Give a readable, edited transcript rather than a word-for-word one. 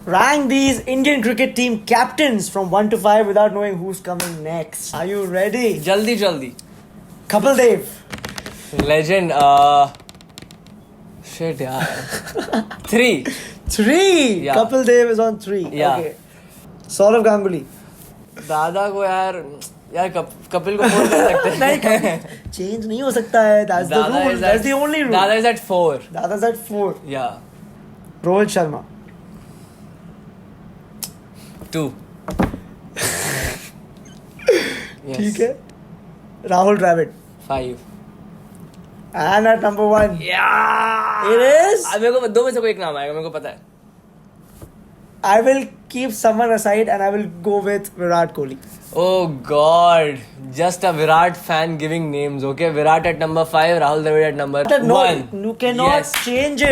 Rank these Indian cricket team captains from 1 to 5 without knowing who's coming next. Are you ready? Jaldi. Kapil Dev. Legend. Shit, yaar. 3. 3. Yeah. Kapil Dev is on 3. Yeah. Okay. Saurav Ganguly. दादा को यार कपिल को 4 कर सकते हैं. नहीं, change नहीं हो सकता है. That's the rule. That's the only rule. Dada is at 4. Dada's at 4. Yeah. Rohit Sharma. 2. Yes. ठीक है. Rahul Dravid. 5. And at number 1. Yeah. It is. अब मेरे को 2 में से कोई एक नाम आएगा, मेरे को पता है. I will keep someone aside and I will go with Virat Kohli. Oh God, just a Virat fan giving names. Okay, Virat at number 5, Rahul Dravid at number 1. You cannot change it.